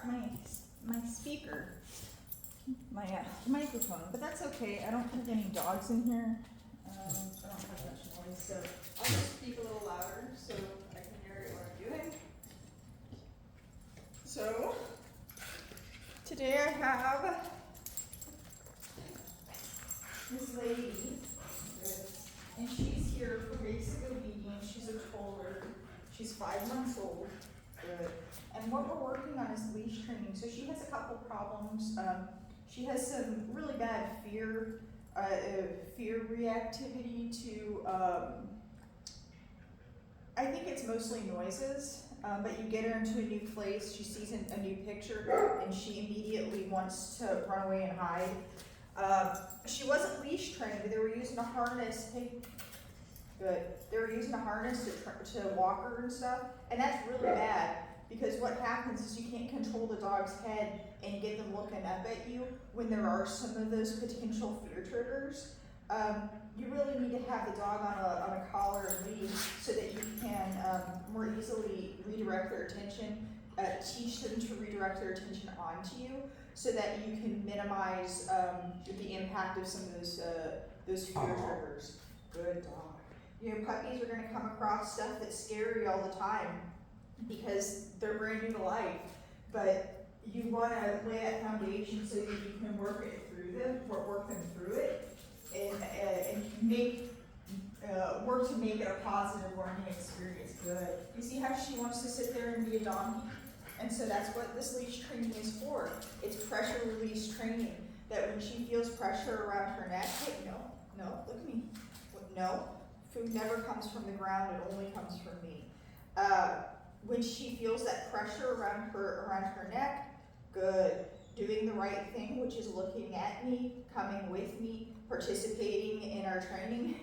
my speaker, my microphone, but that's okay. I don't have any dogs in here. I don't have much noise, so I'll just speak a little louder so I can hear what I'm doing. So today I have this lady, and she's here for basic obedience. She's a toddler. She's 5 months old. Good. And what we're working on is leash training. So she has a couple problems. She has some really bad fear reactivity to, I think it's mostly noises, but you get her into a new place, she sees a new picture, and she immediately wants to run away and hide. She wasn't leash trained, they were using a harness. Hey, good. They were using a harness to walk her and stuff, and that's really bad. Because what happens is you can't control the dog's head and get them looking up at you when there are some of those potential fear triggers. You really need to have the dog on a collar and lead so that you can more easily redirect their attention, teach them to redirect their attention onto you so that you can minimize the impact of some of those fear triggers. Good dog. You know, puppies are going to come across stuff that's scary all the time, because they're brand new to life, but you want to lay that foundation so that you can work them through it, and work to make it a positive learning experience. Good. You see how she wants to sit there and be a donkey? And so that's what this leash training is for. It's pressure release training, that when she feels pressure around her neck, hey, no, look at me. No, food never comes from the ground, it only comes from me. When she feels that pressure around her neck, good. Doing the right thing, which is looking at me, coming with me, participating in our training,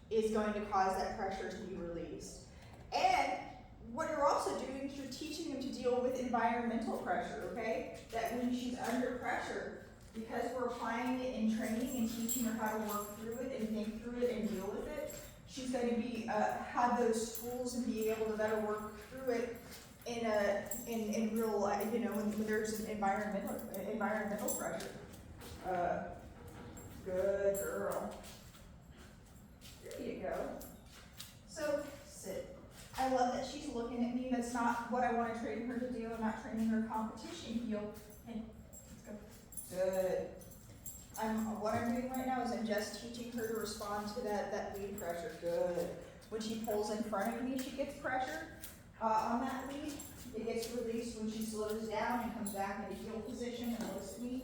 is going to cause that pressure to be released. And what you're also doing is you're teaching them to deal with environmental pressure, okay? That when she's under pressure, because we're applying it in training and teaching her how to work through it and think through it and deal with it, she's going to be have those tools and be able to better work through it in real life, you know, when there's an environmental pressure. Good girl. There you go. So sit. I love that she's looking at me. That's not what I want to train her to do. I'm not training her competition heel. And let's go. Good. What I'm doing right now is I'm just teaching her to respond to that lead pressure. Good. When she pulls in front of me, she gets pressure on that lead. It gets released when she slows down and comes back into heel position and looks at me.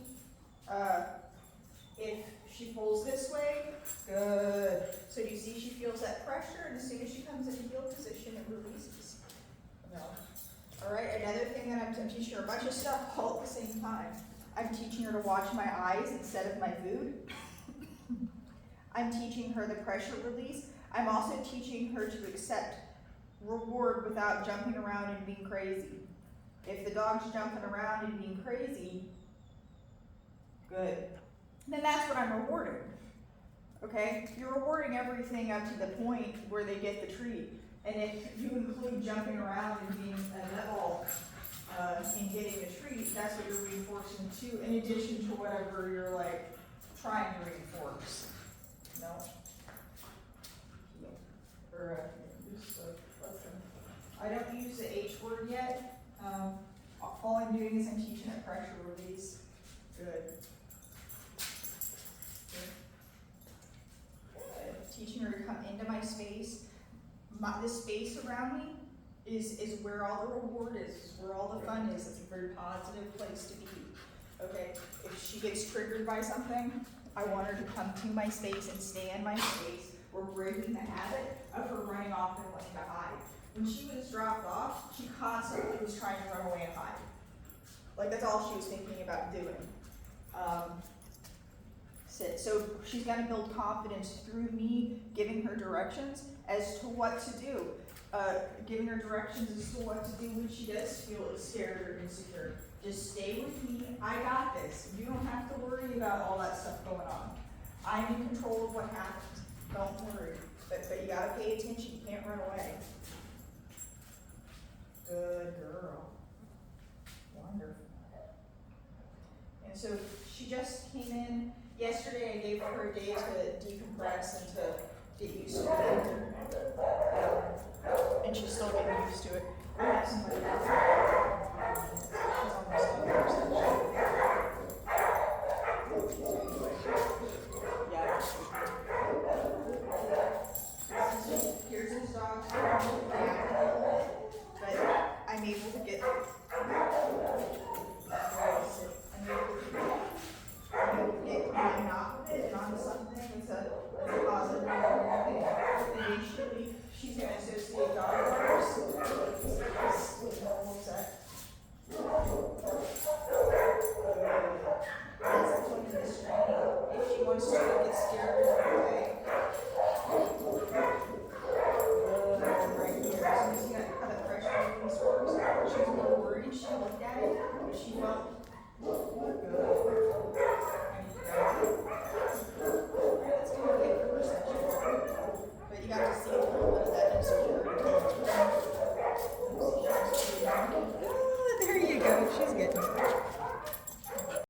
If she pulls this way, good. So you see she feels that pressure, and as soon as she comes into heel position, it releases. No. All right, another thing that I'm teaching her a bunch of stuff all at the same time. I'm teaching her to watch my eyes instead of my food. I'm teaching her the pressure release. I'm also teaching her to accept reward without jumping around and being crazy. If the dog's jumping around and being crazy, good. Then that's what I'm rewarding. Okay? You're rewarding everything up to the point where they get the treat. And if you include jumping around and being a nutball, and getting a treat, that's what you're reinforcing too, in addition to whatever you're like trying to reinforce. No. Or I don't use the H word yet. All I'm doing is I'm teaching a pressure release. Good. Good. Teaching her to come into my space. This space around me is where all the reward is where all the fun is. It's a very positive place to be. Okay, if she gets triggered by something, I want her to come to my space and stay in my space. We're breaking the habit of her running off and wanting to hide. When she was dropped off, she constantly was trying to run away and hide. Like that's all she was thinking about doing. Sit. So she's going to build confidence through me giving her directions as to what to do. Giving her directions as to what to do when she does feel scared or insecure. Just stay with me. I got this. You don't have to worry about all that stuff going on. I'm in control of what happens. Don't worry. But you gotta pay attention. You can't run away. Good girl. Wonderful. So she just came in yesterday. I gave her a day to decompress and to get used to it. And she's still getting used to it.